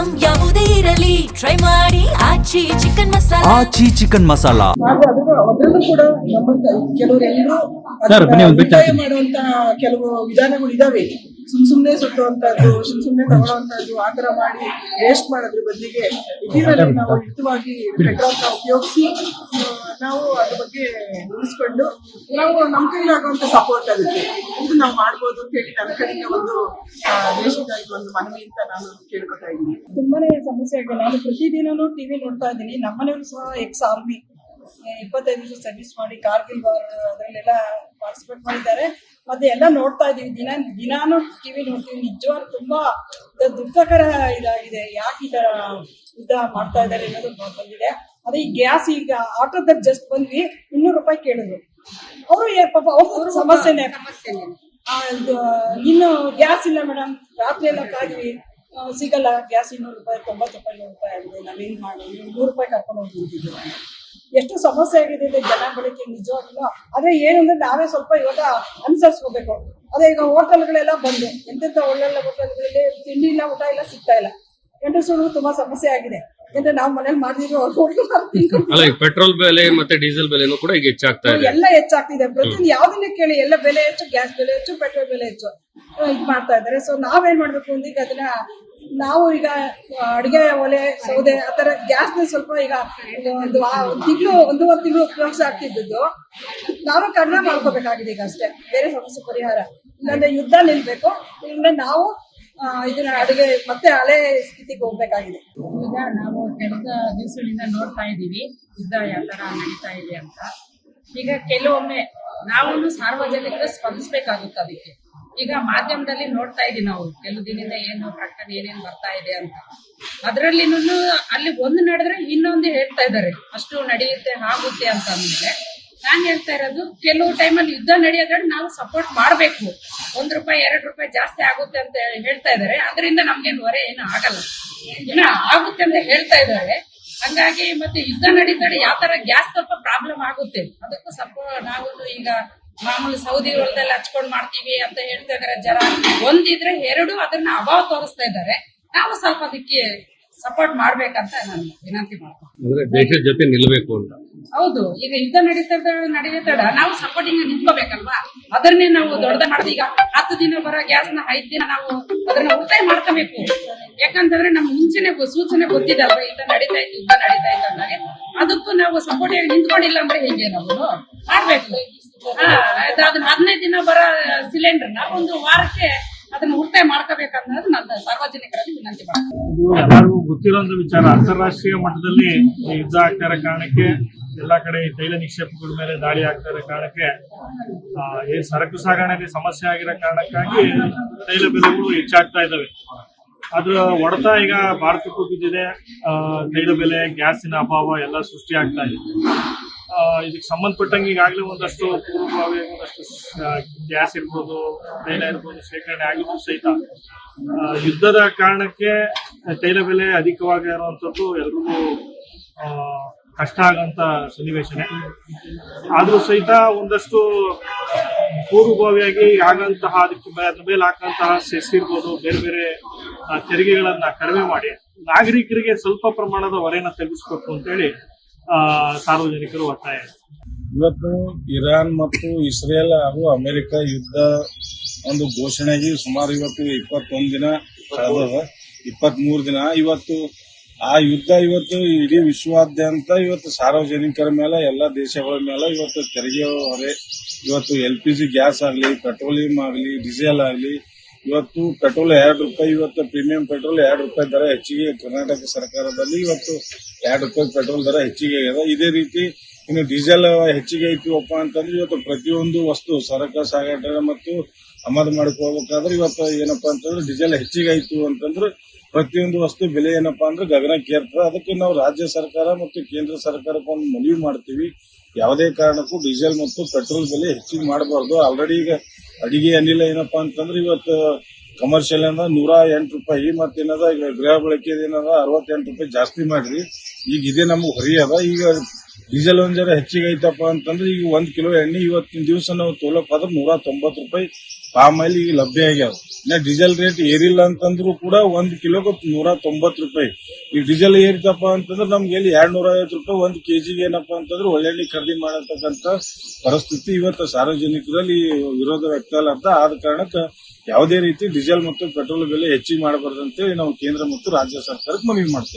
Item ಯಾವುದೇ ಇರಲಿ try ಮಾಡಿ ಆಚಿ ಚಿಕನ್ ಮಸಾಲಾ. ಆಚಿ ಚಿಕನ್ ಮಸಾಲಾ ಅದರಲ್ಲೂ ಕೂಡ ನಮ್ಮ ಕೆಲವರೆಲ್ಲರೂ ಉಳಿತಾಯ ಮಾಡುವಂತಹ ಕೆಲವು ವಿಧಾನಗಳು ಇದಾವೆ. ಸುಮ್ನೆ ಸುಟ್ಟುವಂತದ್ದು, ಸುಮ್ನೆ ತಗೊಳ್ಳುವಂತದ್ದು, ಆತರ ಮಾಡಿ ವೇಸ್ಟ್ ಮಾಡೋದ್ರ ಬದಲಿಗೆ ಇದರಲ್ಲಿ ನಾವು ಹಿತವಾಗಿ ಪೆಟ್ರೋಲ್ನ ಉಪಯೋಗಿಸಿ ನಾವು ಅದ್ರ ಬಗ್ಗೆ ಉಳಿಸ್ಕೊಂಡು ನಾವು ನಮ್ಮ ಕೈಲಾಗುವಂತ ಸಪೋರ್ಟ್ ಆಗುತ್ತೆ. ಇದು ನಾವು ಮಾಡ್ಬೋದು ಅಂತ ಹೇಳಿ ನನ್ನ ಕಡೆಯಿಂದ ಒಂದು ದೇಶದ ಒಂದು ಮನವಿ ಅಂತ ನಾನು ಕೇಳ್ಕೊತಾ ಇದ್ದೀನಿ. ತುಂಬಾನೇ ಸಮಸ್ಯೆ ಆಗಿದೆ. ನಾನು ಪ್ರತಿದಿನನೂ ಟಿವಿ ನೋಡ್ತಾ ಇದ್ದೀನಿ. ನಮ್ಮನೆಯವರು ಸಹ ಎಕ್ಸ್ ಆರ್ಮಿ 25 ದಿವಸ ಸರ್ವಿಸ್ ಮಾಡಿ ಕಾರ್ಗಿಲ್ ವಾರ್ ಅದರಲ್ಲೆಲ್ಲ ಪಾರ್ಟಿಸಿಪೇಟ್ ಮಾಡಿದ್ದಾರೆ. ಮತ್ತೆ ಎಲ್ಲ ನೋಡ್ತಾ ಇದೀವಿ, ದಿನಾನು ಟಿವಿ ನೋಡ್ತೀವಿ. ನಿಜವಾಗ್ಲೂ ತುಂಬಾ ದುಃಖಕರ ಇದಾಗಿದೆ. ಯಾಕೆ ಈ ತರ ಯುದ್ಧ ಮಾಡ್ತಾ ಇದ್ದಾರೆ ಅನ್ನೋದು ಬಂದಿದೆ. ಅದೇ ಈ ಗ್ಯಾಸ್ ಈಗ ಆಟೋದಲ್ಲಿ ಜಸ್ಟ್ ಬಂದ್ವಿ, 200 ರೂಪಾಯಿ ಕೇಳಿದ್ರು. ಅವರು ಪಾಪ ಅವ್ರ ಸಮಸ್ಯೆನೆ. ಇನ್ನು ಗ್ಯಾಸ್ ಇಲ್ಲ ಮೇಡಮ್, ರಾತ್ರಿ ಎಲ್ಲ ಕಾದ್ವಿ, ಸಿಗಲ್ಲ ಗ್ಯಾಸ್. 200 ರೂಪಾಯಿ 90 ರೂಪಾಯಿ 100 ರೂಪಾಯಿ ಆಗಿದೆ. ನಾವೇನ್ ಮಾಡಿ 100 ರೂಪಾಯಿ ಕರ್ಕೊಂಡು ಹೋಗ್ತಿದ್ದೀವಿ. ಎಷ್ಟು ಸಮಸ್ಯೆ ಆಗಿದೆ ಜನ ಬಳಕೆ ನಿಜವಾಗ್ಲೂ. ಆದ್ರೆ ಏನಂದ್ರೆ ನಾವೇ ಸ್ವಲ್ಪ ಇವಾಗ ಅನುಸರಿಸ್ಕೋಬೇಕು. ಅದೇ ಈಗ ಹೋಟೆಲ್ಗಳೆಲ್ಲ ಬಂದು ಎಂತೆಂತ ಒಳ್ಳೊಳ್ಳೆ ಹೋಟೆಲ್ಗಳಲ್ಲಿ ತಿಂಡಿ ಇಲ್ಲ, ಊಟ ಇಲ್ಲ, ಸಿಗ್ತಾ ಇಲ್ಲ. ಗಂಡಸರು ತುಂಬಾ ಸಮಸ್ಯೆ ಆಗಿದೆ. ಯಾಕಂದ್ರೆ ನಾವು ಮನೇಲಿ ಮಾಡಿದ್ರು ಪೆಟ್ರೋಲ್ ಬೆಲೆ ಮತ್ತೆ ಡೀಸೆಲ್ ಬೆಲೆನೂ ಕೂಡ ಈಗ ಹೆಚ್ಚಾಗ್ತಾ ಇದೆ. ಎಲ್ಲ ಹೆಚ್ಚಾಗ್ತಿದೆ. ಪ್ರತಿಯೊಂದು ಯಾವ್ದನ್ನ ಕೇಳಿ ಎಲ್ಲ ಬೆಲೆ ಹೆಚ್ಚು, ಗ್ಯಾಸ್ ಬೆಲೆ ಹೆಚ್ಚು, ಪೆಟ್ರೋಲ್ ಬೆಲೆ ಹೆಚ್ಚು ಇದು ಮಾಡ್ತಾ ಇದ್ದಾರೆ. ಸೊ ನಾವೇನ್ ಮಾಡ್ಬೇಕು ಅಂದ್ರೆ ಈಗ ಅದನ್ನ ನಾವು ಈಗ ಅಡಿಗೆ ಒಲೆ, ಸೌದೆ ಆತರ ಗ್ಯಾಸ್ ಸ್ವಲ್ಪ ಈಗ ಒಂದೂವರೆ ತಿಂಗಳು ಉಪಯೋಗಿಸ ಆಗ್ತಿದ್ದು ನಾವು ಕಡಿಮೆ ಮಾಡ್ಕೋಬೇಕಾಗಿದೆ ಈಗ ಅಷ್ಟೇ. ಬೇರೆ ಸಮಸ್ಯೆ ಪರಿಹಾರ ಇಲ್ಲಾಂದ್ರೆ ಯುದ್ಧ ನಿಲ್ಬೇಕು. ಇಲ್ಲಾಂದ್ರೆ ನಾವು ಇದನ್ನ ಅಡಿಗೆ ಮತ್ತೆ ಹಳೆ ಸ್ಥಿತಿಗೆ ಹೋಗ್ಬೇಕಾಗಿದೆ. ಈಗ ನಾವು ಕೆಲವು ದಿವಸಗಳಿಂದ ನೋಡ್ತಾ ಇದ್ದೀವಿ ಯುದ್ಧ ಯಾವ ತರ ನಡೀತಾ ಇದೆ ಅಂತ. ಈಗ ಕೆಲವೊಮ್ಮೆ ನಾವು ಸಾರ್ವಜನಿಕರು ಸ್ಪಂದಿಸಬೇಕಾಗುತ್ತೆ ಅದಕ್ಕೆ. ಈಗ ಮಾಧ್ಯಮದಲ್ಲಿ ನೋಡ್ತಾ ಇದೀವಿ ನಾವು ಕೆಲವು ದಿನದಿಂದ ಏನು ಪ್ರಕಟಣೆ ಏನೇನು ಬರ್ತಾ ಇದೆ ಅಂತ. ಅದರಲ್ಲಿ ಅಲ್ಲಿ ಒಂದು ನಡೆದ್ರೆ ಇನ್ನೊಂದು ಹೇಳ್ತಾ ಇದ್ದಾರೆ ಅಷ್ಟು ನಡೆಯುತ್ತೆ ಆಗುತ್ತೆ ಅಂತ ಅಂದ್ಮೇಲೆ ನಾನ್ ಹೇಳ್ತಾ ಇರೋದು, ಕೆಲವು ಟೈಮಲ್ಲಿ ಯುದ್ಧ ನಡೆಯೋದ್ರಲ್ಲಿ ನಾವು ಸಪೋರ್ಟ್ ಮಾಡ್ಬೇಕು. 1 ರೂಪಾಯಿ 2 ರೂಪಾಯಿ ಜಾಸ್ತಿ ಆಗುತ್ತೆ ಅಂತ ಹೇಳ್ತಾ ಇದ್ದಾರೆ. ಅದರಿಂದ ನಮ್ಗೇನು ಹೊರೆ ಏನು ಆಗಲ್ಲ, ಏನೋ ಆಗುತ್ತೆ ಅಂತ ಹೇಳ್ತಾ ಇದ್ದಾರೆ. ಹಂಗಾಗಿ ಮತ್ತೆ ಯುದ್ಧ ನಡೀತಾರೆ ಯಾವ ತರ ಗ್ಯಾಸ್ ಸ್ವಲ್ಪ ಪ್ರಾಬ್ಲಮ್ ಆಗುತ್ತೆ. ಅದಕ್ಕೂ ಸ್ವಲ್ಪ ನಾವು ಈಗ ಮಾಮೂಲಿ ಸೌದಿ ಹೊಲದಲ್ಲಿ ಹಚ್ಕೊಂಡ್ ಮಾಡ್ತೀವಿ ಅಂತ ಹೇಳ್ತಾ ಇದಾರೆ ಜನ. ಒಂದಿದ್ರೆ 2 ಅದನ್ನ ಅಭಾವ ತೋರಿಸ್ತಾ ಇದ್ದಾರೆ. ನಾವು ಸ್ವಲ್ಪ ಅದಕ್ಕೆ ಸಪೋರ್ಟ್ ಮಾಡ್ಬೇಕಂತ ನಾನು ವಿನಂತಿ ಮಾಡ್ತೀನಿ. ದೇಶದ ಜೊತೆ ನಿಲ್ಬೇಕು ಅಂತ. ಹೌದು, ಈಗ ಯುದ್ಧ ನಡೀತಡ ನಾವು ಸಪೋರ್ಟಿಂಗ್ ನಿಂತ್ಕೋಬೇಕಲ್ವಾ. ಅದನ್ನೇ ನಾವು ದೊಡ್ಡದ ಮಾಡಿದ. ಈಗ 10 ದಿನ ಬರೋ ಗ್ಯಾಸ್ನ 5 ದಿನ ನಾವು ಅದನ್ನ ಉಳಿತಾಯ ಮಾಡ್ಕೋಬೇಕು. ಯಾಕಂತಂದ್ರೆ ನಮ್ ಮುಂಚೆನೆ ಸೂಚನೆ ಗೊತ್ತಿದಲ್ವ ಯುದ್ಧ ನಡೀತಾ ಇತ್ತು ಅಂದಾಗ. ಅದಕ್ಕೂ ನಾವು ಸಪೋರ್ಟ್ ಆಗಿ ನಿಂತ್ಕೊಂಡಿಲ್ಲ ಅಂದ್ರೆ ಹೇಗೆ ನಾವು ಮಾಡ್ಬೇಕು. 15 ದಿನ ಬರೋ ಸಿಲಿಂಡರ್ನ 1 ವಾರಕ್ಕೆ ಅದನ್ನ ಉಳಿತಾಯ ಮಾಡ್ಕೋಬೇಕನ್ನೋದು ನನ್ನ ಸಾರ್ವಜನಿಕರಲ್ಲಿ ವಿನಂತಿ ಮಾಡ್ತೀನಿ. ಇದು ಎಲ್ಲರಿಗೂ ಗೊತ್ತಿರೋಂಥ ವಿಚಾರ. ಅಂತಾರಾಷ್ಟ್ರೀಯ ಮಟ್ಟದಲ್ಲಿ ಯುದ್ಧ ಆಗ್ತಾ ಇರೋ ಕಾರಣಕ್ಕೆ ಎಲ್ಲಾ ಕಡೆ ತೈಲ ನಿಕ್ಷೇಪಗಳ ಮೇಲೆ ದಾಳಿ ಆಗ್ತಾ ಇರೋ ಕಾರಣಕ್ಕೆ ಸರಕು ಸಾಗಣೆಗೆ ಸಮಸ್ಯೆ ಆಗಿರೋ ಕಾರಣಕ್ಕಾಗಿ ತೈಲ ಬೆಲೆಗಳು ಹೆಚ್ಚಾಗ್ತಾ ಇದಾವೆ. ಅದ್ರ ಹೊಡೆತ ಈಗ ಭಾರತಕ್ಕೂ ಬಿದ್ದಿದೆ. ತೈಲ ಬೆಲೆ, ಗ್ಯಾಸಿನ ಅಭಾವ ಎಲ್ಲ ಸೃಷ್ಟಿ ಆಗ್ತಾ ಇದೆ. ಇದಕ್ಕೆ ಸಂಬಂಧಪಟ್ಟಂಗೆ ಈಗಾಗಲೇ ಒಂದಷ್ಟು ಪೂರ್ವಭಾವಿ ಒಂದಷ್ಟು ಗ್ಯಾಸ್ ಇರ್ಬೋದು, ತೈಲ ಇರ್ಬೋದು ಶೇಖರಣೆ ಆಗಿದ್ದು ಸಹಿತ ಯುದ್ಧದ ಕಾರಣಕ್ಕೆ ತೈಲ ಬೆಲೆ ಅಧಿಕವಾಗಿರುವಂಥದ್ದು ಎಲ್ರಿಗೂ ಕಷ್ಟ ಆಗಂತ ಸನ್ನಿವೇಶನೇ. ಆದ್ರೂ ಸಹಿತ ಒಂದಷ್ಟು ಪೂರ್ವಭಾವಿಯಾಗಿ ಆಗಂತಹ ಅದಕ್ಕೆ ಅದ್ರ ಮೇಲೆ ಹಾಕಂತಹ ಸೆಸ್ ಇರ್ಬೋದು, ಬೇರೆ ಬೇರೆ ತೆರಿಗೆಗಳನ್ನ ಕಡಿಮೆ ಮಾಡಿ ನಾಗರಿಕರಿಗೆ ಸ್ವಲ್ಪ ಪ್ರಮಾಣದ ಹೊರೆನ ತಗ್ಗಿಸ್ಬೇಕು ಅಂತೇಳಿ ಸಾರ್ವಜನಿಕರು ಒತ್ತಾಯ. ಇವತ್ತು ಇರಾನ್ ಮತ್ತು ಇಸ್ರೇಲ್ ಹಾಗೂ ಅಮೆರಿಕ ಯುದ್ಧ ಒಂದು ಘೋಷಣೆಗೆ ಸುಮಾರು ಇವತ್ತು 21 ದಿನ ಕಳೆದ 23 ದಿನ. ಇವತ್ತು ಆ ಯುದ್ಧ ಇವತ್ತು ಇಡೀ ವಿಶ್ವಾದ್ಯಂತ ಇವತ್ತು ಸಾರ್ವಜನಿಕರ ಮೇಲೆ, ಎಲ್ಲ ದೇಶಗಳ ಮೇಲೆ ಇವತ್ತು ತೆರಿಗೆ ಹೊರೆ. ಇವತ್ತು LPG ಗ್ಯಾಸ್ ಆಗಲಿ, ಪೆಟ್ರೋಲಿಯಂ ಆಗಲಿ, ಡೀಸೆಲ್ ಆಗಲಿ, ಇವತ್ತು ಪೆಟ್ರೋಲ್ 2 ರೂಪಾಯಿ, ಇವತ್ತು ಪ್ರೀಮಿಯಂ ಪೆಟ್ರೋಲ್ 2 ರೂಪಾಯಿ ದರ ಹೆಚ್ಚಿಗೆ ಕರ್ನಾಟಕ ಸರ್ಕಾರದಲ್ಲಿ ಇವತ್ತು 2 ರೂಪಾಯಿ ಪೆಟ್ರೋಲ್ ದರ ಹೆಚ್ಚಿಗೆ ಆಗಿದೆ. ಇದೇ ರೀತಿ ಇನ್ನು ಡೀಸೆಲ್ ಹೆಚ್ಚಿಗೆ ಐತಿವಪ್ಪ ಅಂತಂದ್ರೆ ಇವತ್ತು ಪ್ರತಿಯೊಂದು ವಸ್ತು ಸರಕು ಸಾಗಾಟ ಮತ್ತು ಆಮದು ಮಾಡ್ಕೋಬೇಕಾದ್ರೆ ಇವತ್ತು ಏನಪ್ಪಾ ಅಂತಂದ್ರೆ ಡೀಸೆಲ್ ಹೆಚ್ಚಿಗೆ ಆಯ್ತು ಅಂತಂದ್ರೆ ಪ್ರತಿಯೊಂದು ವಸ್ತು ಬೆಲೆ ಏನಪ್ಪಾ ಅಂದ್ರೆ ಗಗನಕ್ಕೇರ್ತದೆ. ಅದಕ್ಕೆ ನಾವು ರಾಜ್ಯ ಸರ್ಕಾರ ಮತ್ತು ಕೇಂದ್ರ ಸರ್ಕಾರಕ್ಕೆ ಒಂದು ಮನವಿ ಮಾಡ್ತೀವಿ, ಯಾವುದೇ ಕಾರಣಕ್ಕೂ ಡೀಸೆಲ್ ಮತ್ತು ಪೆಟ್ರೋಲ್ ಬೆಲೆ ಹೆಚ್ಚಿಗೆ ಮಾಡಬಾರ್ದು. ಆಲ್ರೆಡಿ ಈಗ ಅಡಿಗೆ ಅನಿಲ ಏನಪ್ಪಾ ಅಂತಂದ್ರೆ ಇವತ್ತು ಕಮರ್ಷಿಯಲ್ ಏನದ 108 ರೂಪಾಯಿ, ಮತ್ತೇನದ ಈಗ ಗೃಹ ಬಳಕೆ ಏನದ 68 ರೂಪಾಯಿ ಜಾಸ್ತಿ ಮಾಡ್ರಿ. ಈಗ ಇದೇ ನಮ್ಗೆ ಹೊರಿ ಅದ. ಈಗ ಡೀಸೆಲ್ ಒಂದ್ ಜರ ಹೆಚ್ಚಿಗೆ ಐತಪ್ಪ ಅಂತಂದ್ರೆ ಈಗ 1 ಕಿಲೋ ಎಣ್ಣೆ ಇವತ್ತಿನ ದಿವಸ ನಾವು ತೋಲಕ್ ಆದ್ರೆ 190 ರೂಪಾಯಿ ಪಾಮ್ ಆಯಿಲ್ ಈಗ ಲಭ್ಯ ಆಗ್ಯಾವ. ಇನ್ನ ಡೀಸೆಲ್ ರೇಟ್ ಏರಿಲ್ಲ ಅಂತಂದ್ರು ಕೂಡ 1 ಕಿಲೋಗೆ 190 ರೂಪಾಯಿ. ಈ ಡೀಸೆಲ್ ಏರಿತಪ್ಪ ಅಂತಂದ್ರೆ ನಮ್ಗೆ ಎಲ್ಲಿ 250 ರೂಪಾಯಿ 1 ಕೆಜಿಗೆ ಏನಪ್ಪಾ ಅಂತಂದ್ರೆ ಒಳ್ಳೆಣ್ಣೆ ಖರೀದಿ ಮಾಡತಕ್ಕಂತ ಪರಿಸ್ಥಿತಿ ಇವತ್ತು ಸಾರ್ವಜನಿಕರಲ್ಲಿ ವಿರೋಧ ವ್ಯಕ್ತ ಆದ ಕಾರಣಕ್ಕೆ ಯಾವುದೇ ರೀತಿ ಡೀಸೆಲ್ ಮತ್ತು ಪೆಟ್ರೋಲ್ ಬೆಲೆ ಹೆಚ್ಚಿಗೆ ಮಾಡಬಾರ್ದಂತೇಳಿ ನಾವು ಕೇಂದ್ರ ಮತ್ತು ರಾಜ್ಯ ಸರ್ಕಾರಕ್ಕೆ ಮನವಿ ಮಾಡ್ತೇವೆ.